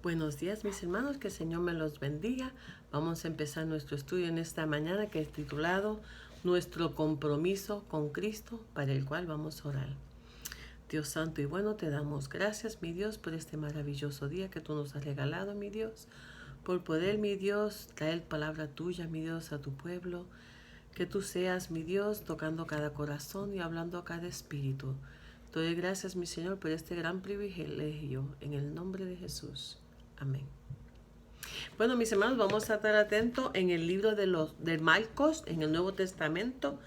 Buenos días, mis hermanos, que el Señor me los bendiga. Vamos a empezar nuestro estudio en esta mañana que es titulado Nuestro compromiso con Cristo, para el cual vamos a orar. Dios santo y bueno, te damos gracias, mi Dios, por este maravilloso día que tú nos has regalado, mi Dios, por poder, mi Dios, traer palabra tuya, mi Dios, a tu pueblo. Que tú seas, mi Dios, tocando cada corazón y hablando a cada espíritu. Te doy gracias, mi Señor, por este gran privilegio, en el nombre de Jesús. Amén. Bueno, mis hermanos, vamos a estar atentos en el libro de Marcos, en el Nuevo Testamento.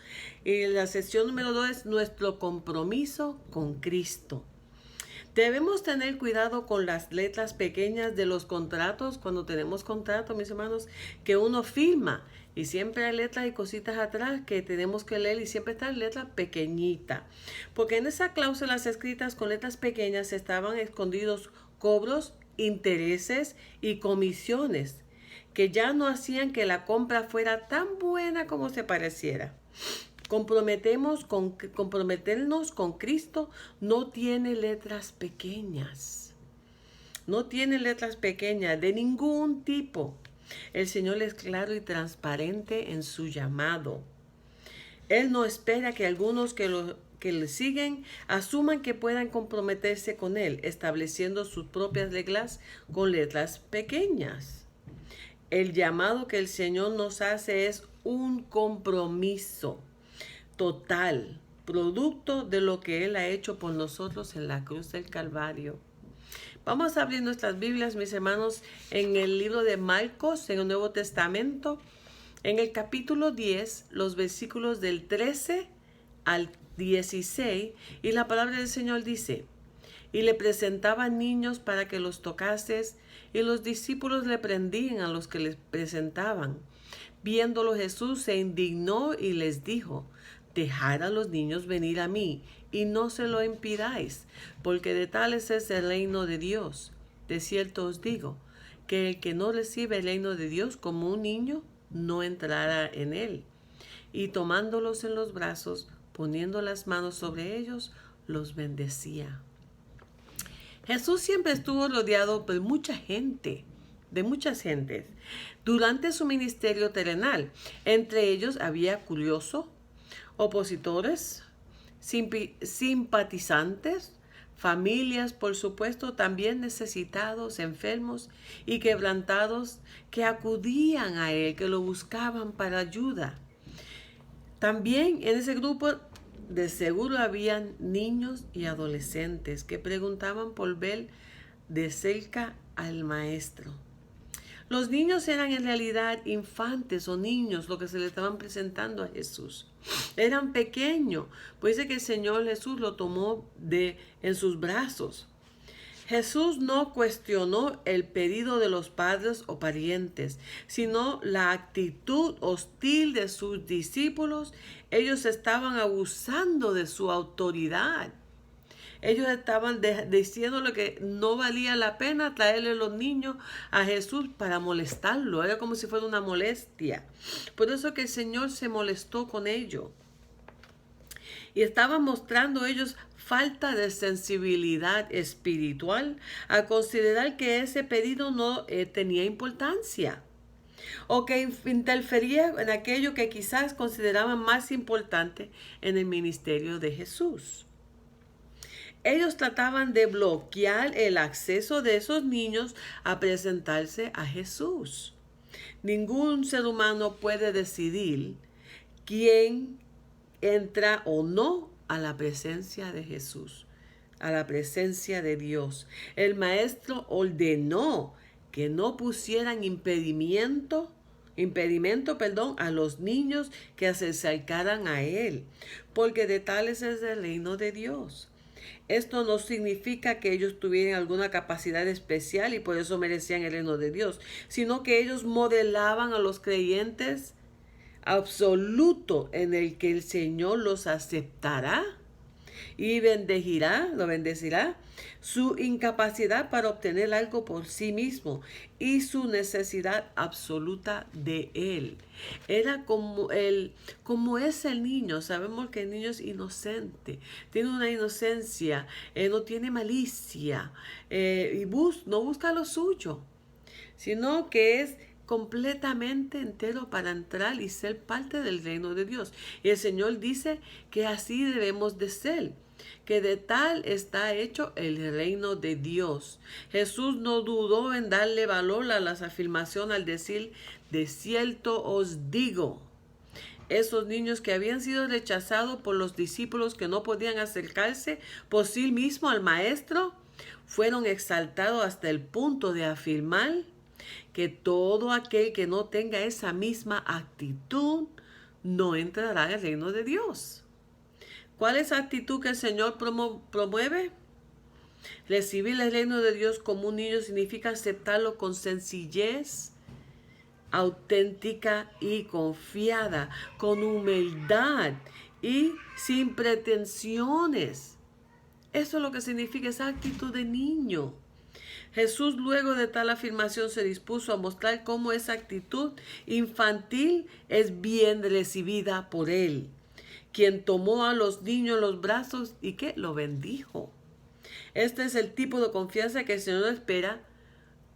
Y la sección número 2 es nuestro compromiso con Cristo. Debemos tener cuidado con las letras pequeñas de los contratos, cuando tenemos contratos, mis hermanos, que uno firma. Y siempre hay letras y cositas atrás que tenemos que leer y siempre está en letra pequeñita. Porque en esas cláusulas escritas con letras pequeñas estaban escondidos cobros, intereses y comisiones que ya no hacían que la compra fuera tan buena como se pareciera. Comprometernos con Cristo no tiene letras pequeñas. No tiene letras pequeñas de ningún tipo. El Señor es claro y transparente en su llamado. Él no espera que algunos que le siguen asuman que puedan comprometerse con Él, estableciendo sus propias reglas con letras pequeñas. El llamado que el Señor nos hace es un compromiso total, producto de lo que Él ha hecho por nosotros en la cruz del Calvario. Vamos a abrir nuestras Biblias, mis hermanos, en el libro de Marcos, en el Nuevo Testamento, en el capítulo 10, los versículos del 13 al 16, y la palabra del Señor dice: y le presentaban niños para que los tocases, y los discípulos le prendían a los que les presentaban. Viéndolo Jesús se indignó y les dijo: dejad a los niños venir a mí, y no se lo impidáis, porque de tales es el reino de Dios. De cierto os digo, que el que no recibe el reino de Dios como un niño, no entrará en él. Y tomándolos en los brazos, poniendo las manos sobre ellos, los bendecía. Jesús siempre estuvo rodeado por mucha gente, de muchas gentes, durante su ministerio terrenal. Entre ellos había curiosos, opositores, simpatizantes, familias, por supuesto, también necesitados, enfermos y quebrantados, que acudían a Él, que lo buscaban para ayuda. También en ese grupo de seguro habían niños y adolescentes que preguntaban por ver de cerca al Maestro. Los niños eran en realidad infantes o niños, lo que se le estaban presentando a Jesús. Eran pequeños, pues dice que el Señor Jesús lo tomó en sus brazos. Jesús no cuestionó el pedido de los padres o parientes, sino la actitud hostil de sus discípulos. Ellos estaban abusando de su autoridad. Ellos estaban diciéndole que no valía la pena traerle los niños a Jesús para molestarlo. Era como si fuera una molestia. Por eso que el Señor se molestó con ellos. Y estaban mostrando ellos falta de sensibilidad espiritual al considerar que ese pedido no tenía importancia, o que interfería en aquello que quizás consideraban más importante en el ministerio de Jesús. Ellos trataban de bloquear el acceso de esos niños a presentarse a Jesús. Ningún ser humano puede decidir quién entra o no a la presencia de Jesús, a la presencia de Dios. El Maestro ordenó que no pusieran impedimento a los niños que se acercaran a Él, porque de tales es el reino de Dios. Esto no significa que ellos tuvieran alguna capacidad especial y por eso merecían el reino de Dios, sino que ellos modelaban a los creyentes absoluto en el que el Señor los aceptará y lo bendecirá, su incapacidad para obtener algo por sí mismo y su necesidad absoluta de él. Era como es el niño. Sabemos que el niño es inocente, tiene una inocencia, no tiene malicia, y no busca lo suyo, sino que es completamente entero para entrar y ser parte del reino de Dios. Y el Señor dice que así debemos de ser, que de tal está hecho el reino de Dios. Jesús no dudó en darle valor a las afirmaciones al decir: de cierto os digo. Esos niños que habían sido rechazados por los discípulos, que no podían acercarse por sí mismos al Maestro, fueron exaltados hasta el punto de afirmar que todo aquel que no tenga esa misma actitud no entrará al reino de Dios. ¿Cuál es la actitud que el Señor promueve? Recibir el reino de Dios como un niño significa aceptarlo con sencillez, auténtica y confiada, con humildad y sin pretensiones. Eso es lo que significa esa actitud de niño. Jesús, luego de tal afirmación, se dispuso a mostrar cómo esa actitud infantil es bien recibida por Él, quien tomó a los niños en los brazos y que lo bendijo. Este es el tipo de confianza que el Señor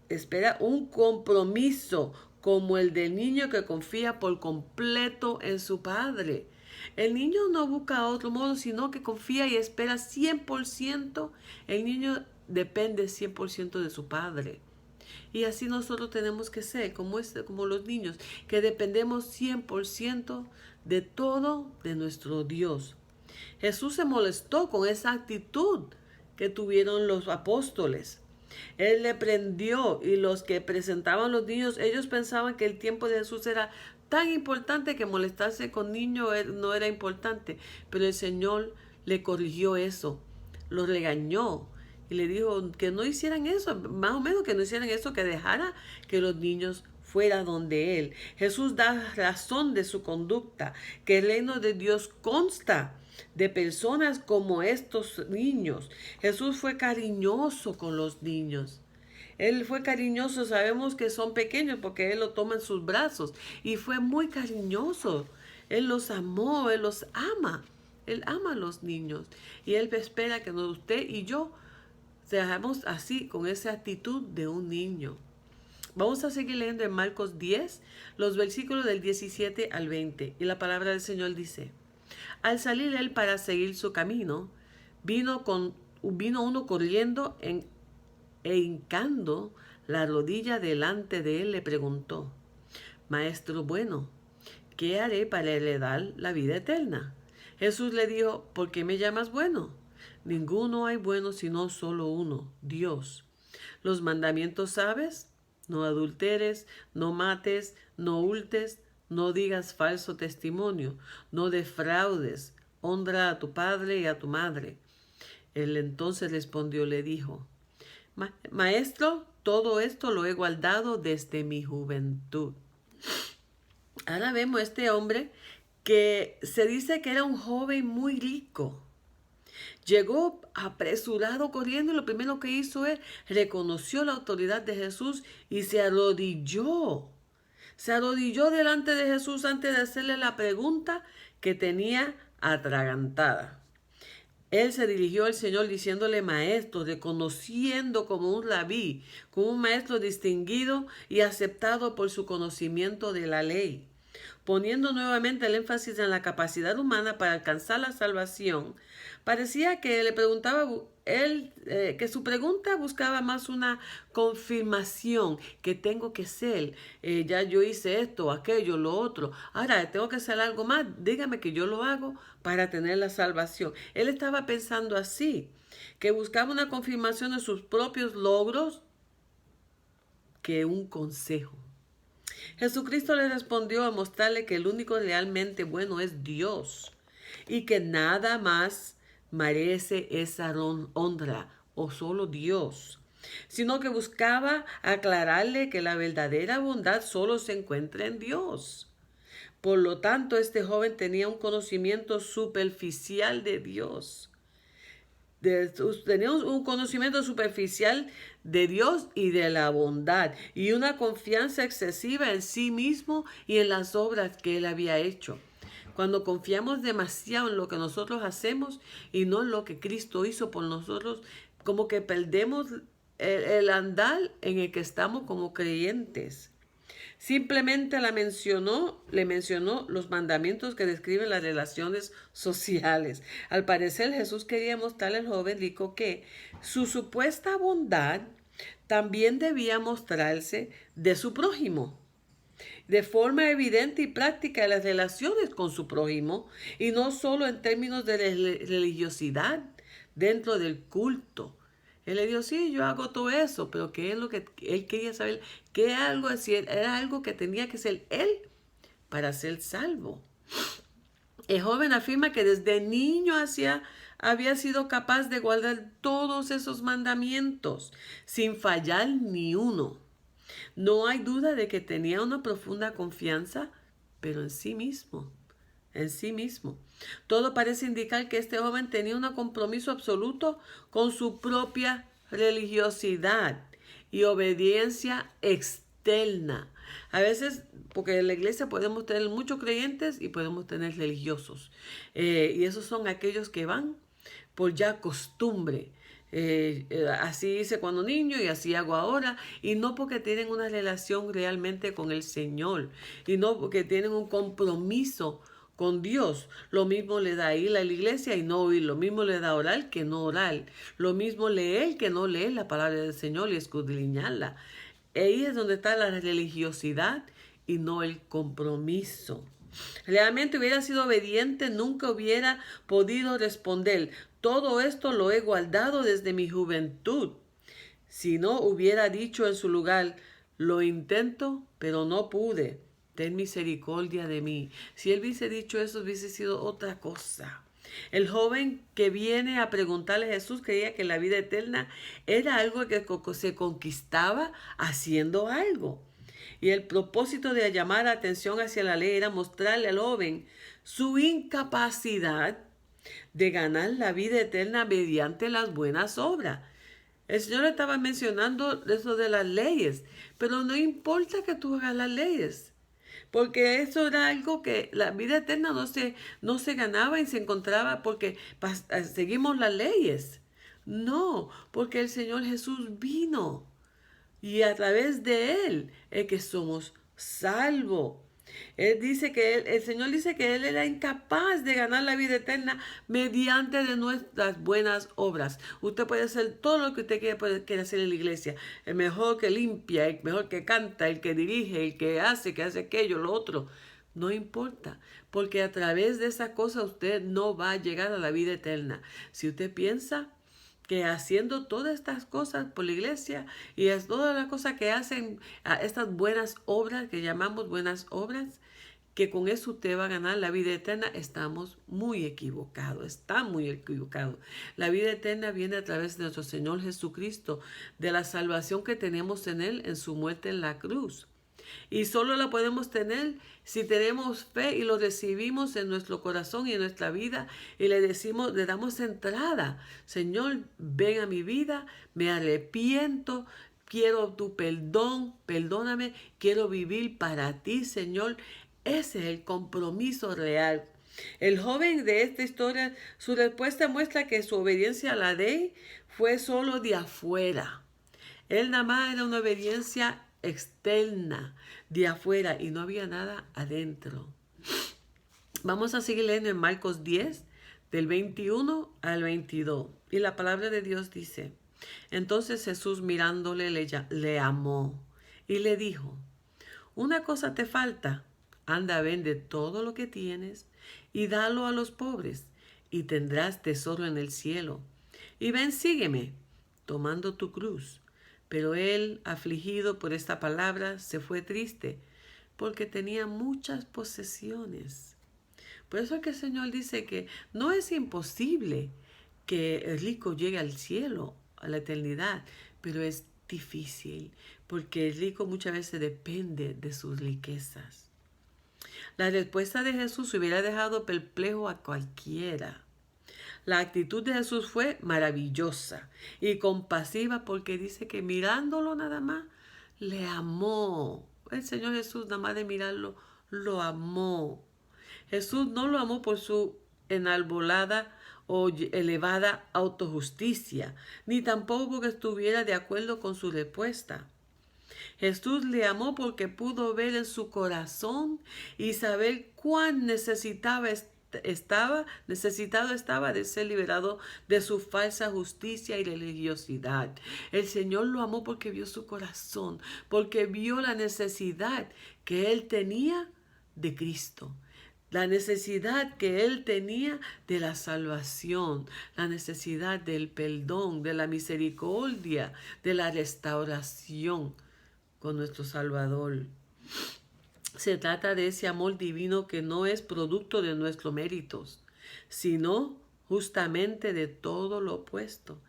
espera un compromiso como el del niño que confía por completo en su padre. El niño no busca otro modo, sino que confía y espera 100%. El niño depende 100% de su padre. Y así nosotros tenemos que ser, como los niños, que dependemos 100% de todo de nuestro Dios. Jesús se molestó con esa actitud que tuvieron los apóstoles. Él le prendió, y los que presentaban los niños, ellos pensaban que el tiempo de Jesús era tan importante que molestarse con niños no era importante. Pero el Señor le corrigió eso, lo regañó y le dijo que no hicieran eso, más o menos que no hicieran eso, que dejara que los niños fueran donde Él. Jesús da razón de su conducta, que el reino de Dios consta de personas como estos niños. Jesús fue cariñoso con los niños. Él fue cariñoso, sabemos que son pequeños porque Él los toma en sus brazos y fue muy cariñoso. Él los amó, Él los ama. Él ama a los niños y Él espera que usted y yo seamos así, con esa actitud de un niño. Vamos a seguir leyendo en Marcos 10, los versículos del 17 al 20. Y la palabra del Señor dice: al salir él para seguir su camino, vino uno corriendo e hincando la rodilla delante de él, le preguntó: Maestro bueno, ¿qué haré para heredar la vida eterna? Jesús le dijo: ¿por qué me llamas bueno? Ninguno hay bueno sino solo uno, Dios. Los mandamientos sabes: no adulteres, no mates, no hurtes, no digas falso testimonio, no defraudes, honra a tu padre y a tu madre. Él entonces respondió, le dijo: Maestro, todo esto lo he guardado desde mi juventud. Ahora vemos a este hombre que se dice que era un joven muy rico. Llegó apresurado corriendo y lo primero que hizo es reconoció la autoridad de Jesús y se arrodilló. Se arrodilló delante de Jesús antes de hacerle la pregunta que tenía atragantada. Él se dirigió al Señor diciéndole maestro, reconociendo como un rabí, como un maestro distinguido y aceptado por su conocimiento de la ley. Poniendo nuevamente el énfasis en la capacidad humana para alcanzar la salvación, parecía que le preguntaba que su pregunta buscaba más una confirmación, que tengo que ser, ya yo hice esto, aquello, lo otro, ahora tengo que hacer algo más, dígame que yo lo hago para tener la salvación. Él estaba pensando así, que buscaba una confirmación de sus propios logros que un consejo. Jesucristo le respondió a mostrarle que el único realmente bueno es Dios y que nada más merece esa honra, o solo Dios, sino que buscaba aclararle que la verdadera bondad solo se encuentra en Dios. Por lo tanto, este joven tenía un conocimiento superficial de Dios. tenía un conocimiento superficial de Dios y de la bondad, y una confianza excesiva en sí mismo y en las obras que él había hecho. Cuando confiamos demasiado en lo que nosotros hacemos y no en lo que Cristo hizo por nosotros, como que perdemos el andar en el que estamos como creyentes. Simplemente le mencionó los mandamientos que describen las relaciones sociales. Al parecer, Jesús quería mostrarle al joven rico que su supuesta bondad también debía mostrarse de su prójimo, de forma evidente y práctica en las relaciones con su prójimo, y no solo en términos de religiosidad dentro del culto. Él le dijo, sí, yo hago todo eso, pero ¿qué es lo que él quería saber? ¿Qué algo así? Era algo que tenía que ser él para ser salvo. El joven afirma que desde niño había sido capaz de guardar todos esos mandamientos sin fallar ni uno. No hay duda de que tenía una profunda confianza, pero en sí mismo. En sí mismo. Todo parece indicar que este joven tenía un compromiso absoluto con su propia religiosidad y obediencia externa. A veces, porque en la iglesia podemos tener muchos creyentes y podemos tener religiosos. Y esos son aquellos que van por ya costumbre. Así hice cuando niño y así hago ahora, y no porque tienen una relación realmente con el Señor, y no porque tienen un compromiso con Dios. Lo mismo le da ir a la iglesia y no oír, lo mismo le da orar que no orar, lo mismo leer que no leer la palabra del Señor y escudriñarla. Ahí es donde está la religiosidad y no el compromiso. Realmente hubiera sido obediente, nunca hubiera podido responder, todo esto lo he guardado desde mi juventud. Si no hubiera dicho en su lugar, lo intento, pero no pude, ten misericordia de mí. Si él hubiese dicho eso, hubiese sido otra cosa. El joven que viene a preguntarle a Jesús creía que la vida eterna era algo que se conquistaba haciendo algo. Y el propósito de llamar la atención hacia la ley era mostrarle al joven su incapacidad de ganar la vida eterna mediante las buenas obras. El Señor estaba mencionando eso de las leyes, pero no importa que tú hagas las leyes, porque eso era algo que la vida eterna no se ganaba y se encontraba porque seguimos las leyes. No, porque el Señor Jesús vino y a través de Él es que somos salvos. El Señor dice que Él era incapaz de ganar la vida eterna mediante de nuestras buenas obras. Usted puede hacer todo lo que usted quiere hacer en la iglesia. El mejor que limpia, el mejor que canta, el que dirige, el que hace aquello, lo otro. No importa, porque a través de esa cosa usted no va a llegar a la vida eterna. Si usted piensa que haciendo todas estas cosas por la iglesia y es todas las cosas que hacen estas buenas obras que llamamos buenas obras, que con eso usted va a ganar la vida eterna, estamos muy equivocados, está muy equivocado. La vida eterna viene a través de nuestro Señor Jesucristo, de la salvación que tenemos en Él, en su muerte en la cruz. Y solo la podemos tener si tenemos fe y lo recibimos en nuestro corazón y en nuestra vida y le damos entrada. Señor, ven a mi vida, me arrepiento, quiero tu perdón, perdóname, quiero vivir para ti, Señor. Ese es el compromiso real. El joven de esta historia, su respuesta muestra que su obediencia a la ley fue solo de afuera. Él nada más era una obediencia externa, de afuera, y no había nada adentro. Vamos a seguir leyendo en Marcos 10, del 21 al 22. Y la palabra de Dios dice, entonces Jesús mirándole le amó y le dijo, una cosa te falta, anda, vende todo lo que tienes y dalo a los pobres y tendrás tesoro en el cielo. Y ven, sígueme, tomando tu cruz. Pero él, afligido por esta palabra, se fue triste, porque tenía muchas posesiones. Por eso es que el Señor dice que no es imposible que el rico llegue al cielo, a la eternidad, pero es difícil, porque el rico muchas veces depende de sus riquezas. La respuesta de Jesús hubiera dejado perplejo a cualquiera. La actitud de Jesús fue maravillosa y compasiva porque dice que mirándolo nada más, le amó. El Señor Jesús nada más de mirarlo, lo amó. Jesús no lo amó por su enarbolada o elevada autojusticia, ni tampoco porque estuviera de acuerdo con su respuesta. Jesús le amó porque pudo ver en su corazón y saber cuán necesitado estaba de ser liberado de su falsa justicia y religiosidad. El Señor lo amó porque vio su corazón, porque vio la necesidad que él tenía de Cristo. La necesidad que él tenía de la salvación, la necesidad del perdón, de la misericordia, de la restauración con nuestro Salvador. Se trata de ese amor divino que no es producto de nuestros méritos, sino justamente de todo lo opuesto.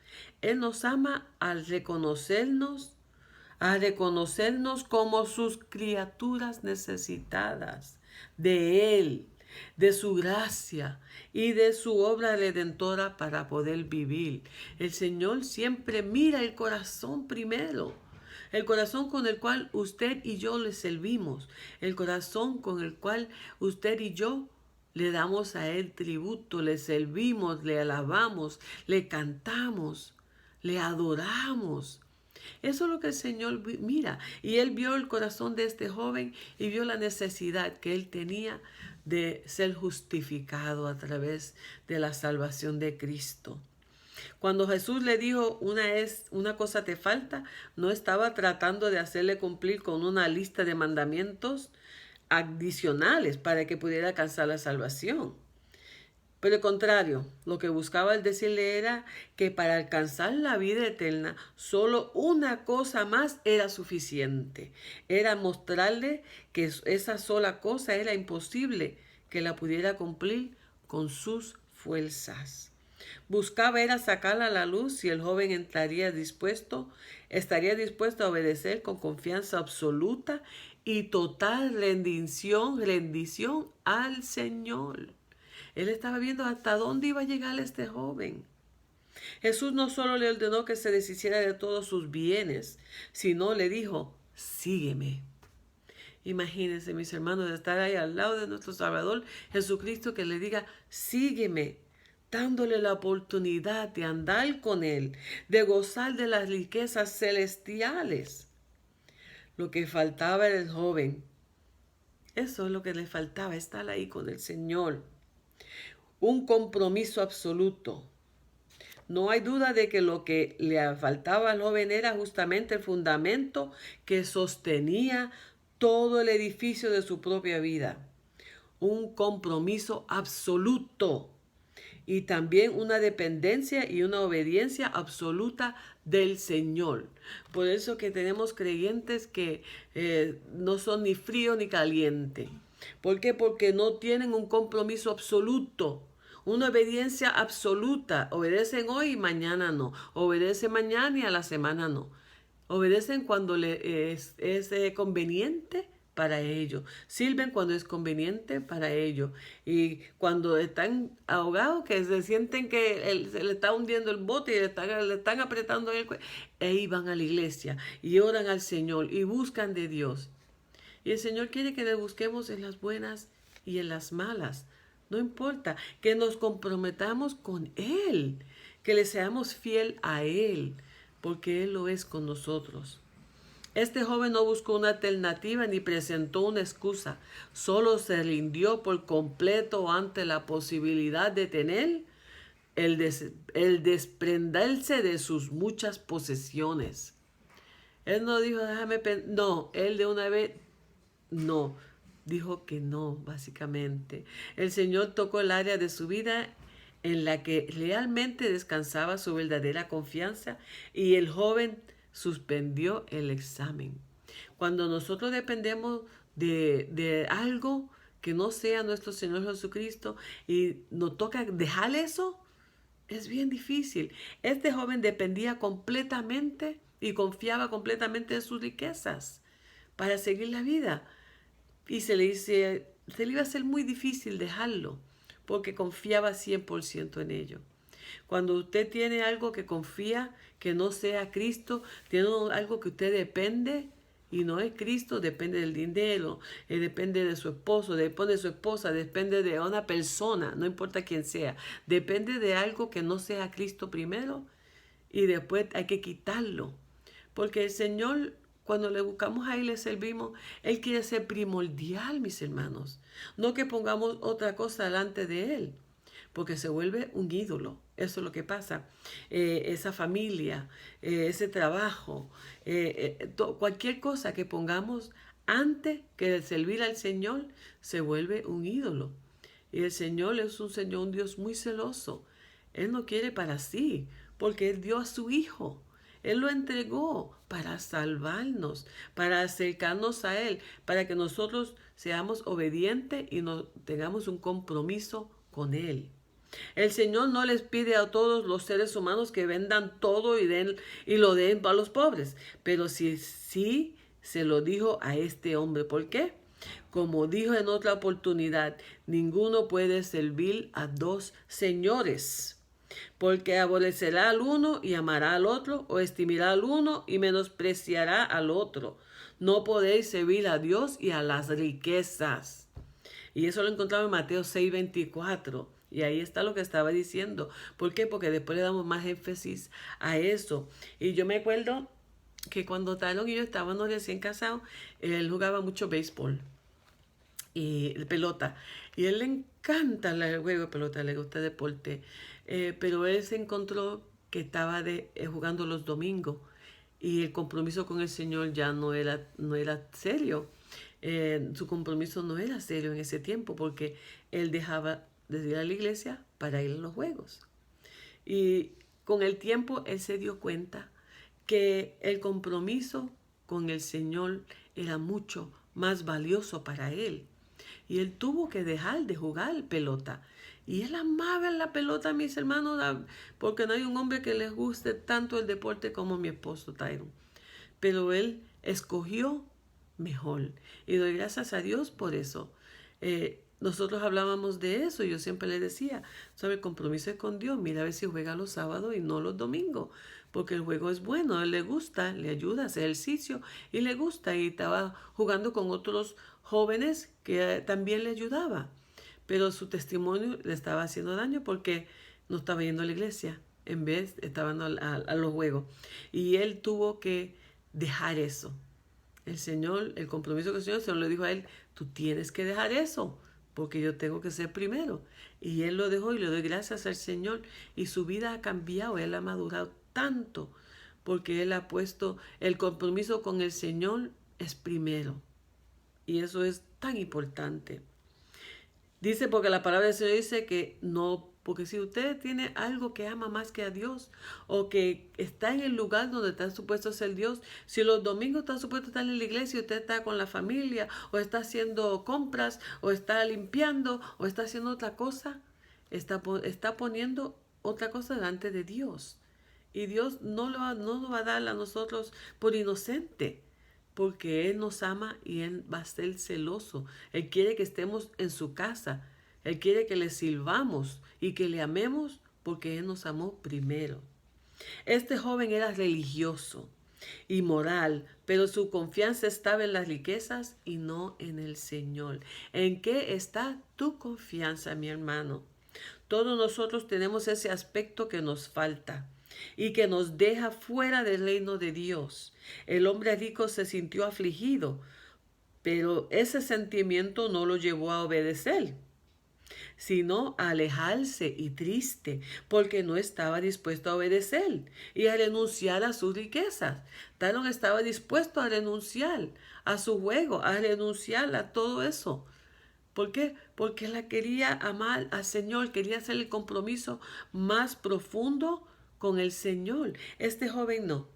Él nos ama al reconocernos como sus criaturas necesitadas de Él, de su gracia y de su obra redentora para poder vivir. El Señor siempre mira el corazón primero. El corazón con el cual usted y yo le servimos. El corazón con el cual usted y yo le damos a Él tributo, le servimos, le alabamos, le cantamos, le adoramos. Eso es lo que el Señor mira. Y Él vio el corazón de este joven y vio la necesidad que él tenía de ser justificado a través de la salvación de Cristo. Cuando Jesús le dijo una cosa te falta, no estaba tratando de hacerle cumplir con una lista de mandamientos adicionales para que pudiera alcanzar la salvación. Pero al contrario, lo que buscaba el decirle era que para alcanzar la vida eterna, solo una cosa más era suficiente. Era mostrarle que esa sola cosa era imposible que la pudiera cumplir con sus fuerzas. Buscaba era sacarla a la luz y el joven estaría dispuesto a obedecer con confianza absoluta y total rendición al Señor. Él estaba viendo hasta dónde iba a llegar este joven. Jesús no solo le ordenó que se deshiciera de todos sus bienes, sino le dijo, sígueme. Imagínense, mis hermanos, de estar ahí al lado de nuestro Salvador Jesucristo que le diga, sígueme, dándole la oportunidad de andar con Él, de gozar de las riquezas celestiales. Lo que faltaba era el joven. Eso es lo que le faltaba, estar ahí con el Señor. Un compromiso absoluto. No hay duda de que lo que le faltaba al joven era justamente el fundamento que sostenía todo el edificio de su propia vida. Un compromiso absoluto y también una dependencia y una obediencia absoluta del Señor. Por eso que tenemos creyentes que no son ni frío ni caliente. ¿Por qué? Porque no tienen un compromiso absoluto. Una obediencia absoluta. Obedecen hoy y mañana no. Obedecen mañana y a la semana no. Obedecen cuando es conveniente para ellos. Sirven cuando es conveniente para ellos. Y cuando están ahogados, que se sienten que se le está hundiendo el bote y le están apretando el cuello, ahí van a la iglesia y oran al Señor y buscan de Dios. Y el Señor quiere que le busquemos en las buenas y en las malas. No importa, que nos comprometamos con Él, que le seamos fiel a Él, porque Él lo es con nosotros. Este joven no buscó una alternativa ni presentó una excusa, solo se rindió por completo ante la posibilidad de tener el desprenderse de sus muchas posesiones. Él no dijo, no, él de una vez, no, dijo que no, básicamente. El Señor tocó el área de su vida en la que realmente descansaba su verdadera confianza y el joven suspendió el examen. Cuando nosotros dependemos de algo que no sea nuestro Señor Jesucristo y nos toca dejar eso, es bien difícil. Este joven dependía completamente y confiaba completamente en sus riquezas para seguir la vida. Y se le iba a ser muy difícil dejarlo porque confiaba 100% en ello. Cuando usted tiene algo que confía, que no sea Cristo, tiene algo que usted depende y no es Cristo, depende del dinero, depende de su esposo, depende de su esposa, depende de una persona, no importa quién sea, depende de algo que no sea Cristo primero y después hay que quitarlo. Porque el Señor, cuando le buscamos a Él, le servimos, Él quiere ser primordial, mis hermanos. No que pongamos otra cosa delante de Él, porque se vuelve un ídolo. Eso es lo que pasa. Esa familia, ese trabajo, cualquier cosa que pongamos antes que servir al Señor, se vuelve un ídolo. Y el Señor es un Señor, un Dios muy celoso. Él no quiere para sí, porque Él dio a su Hijo. Él lo entregó para salvarnos, para acercarnos a Él, para que nosotros seamos obedientes y tengamos un compromiso con Él. El Señor no les pide a todos los seres humanos que vendan todo y lo den para los pobres, pero sí se lo dijo a este hombre. ¿Por qué? Como dijo en otra oportunidad, ninguno puede servir a dos señores, porque aborrecerá al uno y amará al otro, o estimará al uno y menospreciará al otro. No podéis servir a Dios y a las riquezas. Y eso lo encontramos en Mateo 6:24. Y ahí está lo que estaba diciendo. ¿Por qué? Porque después le damos más énfasis a eso. Y yo me acuerdo que cuando Talón y yo estábamos recién casados, él jugaba mucho béisbol y pelota. Y a él le encanta el juego de pelota, le gusta el deporte. Pero él se encontró que estaba jugando los domingos y el compromiso con el Señor ya no era serio. Su compromiso no era serio en ese tiempo porque él dejaba de ir a la iglesia para ir a los juegos. Y con el tiempo él se dio cuenta que el compromiso con el Señor era mucho más valioso para él. Y él tuvo que dejar de jugar pelota. Y él amaba la pelota, mis hermanos, porque no hay un hombre que les guste tanto el deporte como mi esposo Tyron. Pero él escogió mejor. Y doy gracias a Dios por eso. Nosotros hablábamos de eso. Yo siempre le decía, ¿sabe? El compromiso es con Dios. Mira a ver si juega los sábados y no los domingos. Porque el juego es bueno, a él le gusta, le ayuda a hacer ejercicio y le gusta. Y estaba jugando con otros jóvenes que también le ayudaba. Pero su testimonio le estaba haciendo daño porque no estaba yendo a la iglesia. En vez estaba yendo a los juegos. Y él tuvo que dejar eso. El Señor, el compromiso que el Señor le dijo a él, tú tienes que dejar eso, porque yo tengo que ser primero. Y él lo dejó y le doy gracias al Señor. Y su vida ha cambiado, él ha madurado tanto, porque él ha puesto el compromiso con el Señor es primero. Y eso es tan importante. Dice, porque la palabra del Señor dice que no, porque si usted tiene algo que ama más que a Dios, o que está en el lugar donde está supuesto ser Dios, si los domingos está supuesto estar en la iglesia y usted está con la familia, o está haciendo compras, o está limpiando, o está haciendo otra cosa, está poniendo otra cosa delante de Dios. Y Dios no nos va a dar a nosotros por inocente, porque Él nos ama y Él va a ser celoso. Él quiere que estemos en su casa. Él quiere que le sirvamos y que le amemos porque Él nos amó primero. Este joven era religioso y moral, pero su confianza estaba en las riquezas y no en el Señor. ¿En qué está tu confianza, mi hermano? Todos nosotros tenemos ese aspecto que nos falta y que nos deja fuera del reino de Dios. El hombre rico se sintió afligido, pero ese sentimiento no lo llevó a obedecer, sino a alejarse y triste, porque no estaba dispuesto a obedecer y a renunciar a sus riquezas. Talón estaba dispuesto a renunciar a su juego, a renunciar a todo eso. ¿Por qué? Porque la quería amar al Señor, quería hacer el compromiso más profundo con el Señor. Este joven no.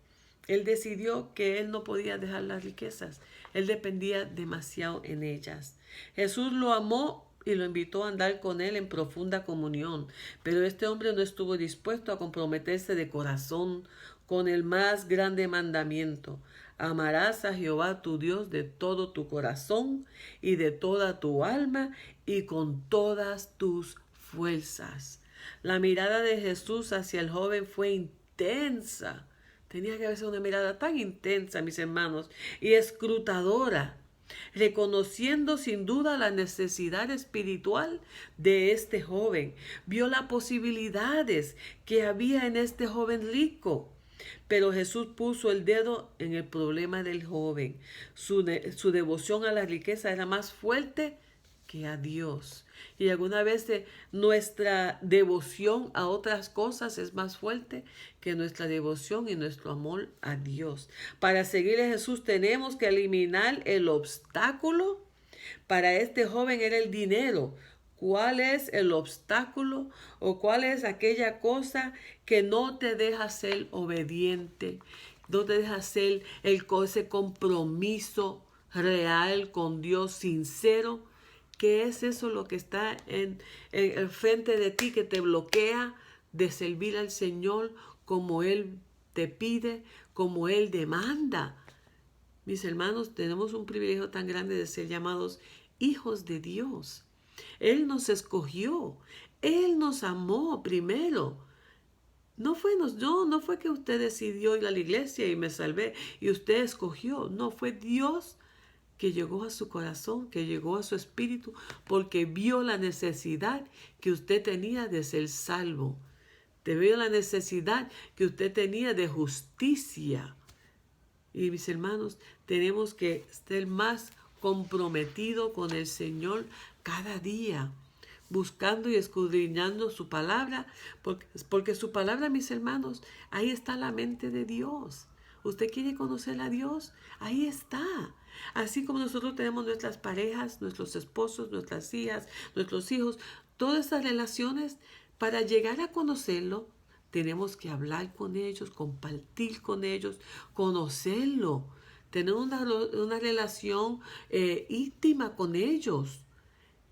Él decidió que él no podía dejar las riquezas. Él dependía demasiado en ellas. Jesús lo amó y lo invitó a andar con él en profunda comunión. Pero este hombre no estuvo dispuesto a comprometerse de corazón con el más grande mandamiento. Amarás a Jehová tu Dios de todo tu corazón y de toda tu alma y con todas tus fuerzas. La mirada de Jesús hacia el joven fue intensa. Tenía que haber una mirada tan intensa, mis hermanos, y escrutadora, reconociendo sin duda la necesidad espiritual de este joven. Vio las posibilidades que había en este joven rico. Pero Jesús puso el dedo en el problema del joven. Su devoción a la riqueza era más fuerte que a Dios. Y alguna vez nuestra devoción a otras cosas es más fuerte que nuestra devoción y nuestro amor a Dios. Para seguir a Jesús tenemos que eliminar el obstáculo. Para este joven era el dinero. ¿Cuál es el obstáculo o cuál es aquella cosa que no te deja ser obediente? No te deja hacer ese compromiso real con Dios, sincero. ¿Qué es eso lo que está en el frente de ti que te bloquea de servir al Señor como Él te pide, como Él demanda? Mis hermanos, tenemos un privilegio tan grande de ser llamados hijos de Dios. Él nos escogió, Él nos amó primero. No fue que usted decidió ir a la iglesia y me salvé y usted escogió. No, fue Dios que llegó a su corazón, que llegó a su espíritu, porque vio la necesidad que usted tenía de ser salvo. Te vio la necesidad que usted tenía de justicia. Y mis hermanos, tenemos que estar más comprometidos con el Señor cada día, buscando y escudriñando su palabra, porque su palabra, mis hermanos, ahí está la mente de Dios. ¿Usted quiere conocer a Dios? Ahí está. Así como nosotros tenemos nuestras parejas, nuestros esposos, nuestras hijas, nuestros hijos, todas estas relaciones, para llegar a conocerlo, tenemos que hablar con ellos, compartir con ellos, conocerlo, tener una relación íntima con ellos.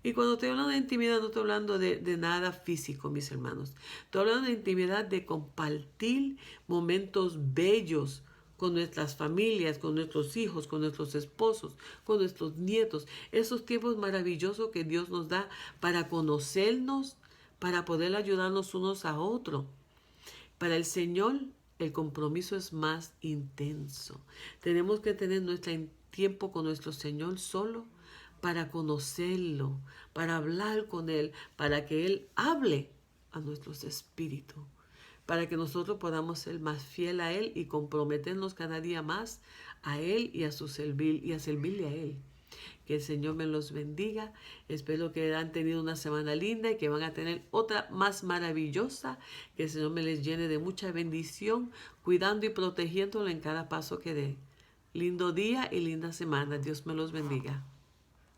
Y cuando estoy hablando de intimidad, no estoy hablando de nada físico, mis hermanos. Estoy hablando de intimidad, de compartir momentos bellos con nuestras familias, con nuestros hijos, con nuestros esposos, con nuestros nietos. Esos tiempos maravillosos que Dios nos da para conocernos, para poder ayudarnos unos a otros. Para el Señor, el compromiso es más intenso. Tenemos que tener nuestro tiempo con nuestro Señor solo para conocerlo, para hablar con Él, para que Él hable a nuestros espíritus, para que nosotros podamos ser más fiel a Él y comprometernos cada día más a Él y a servirle a Él. Que el Señor me los bendiga. Espero que han tenido una semana linda y que van a tener otra más maravillosa. Que el Señor me les llene de mucha bendición, cuidando y protegiéndolo en cada paso que dé. Lindo día y linda semana. Dios me los bendiga.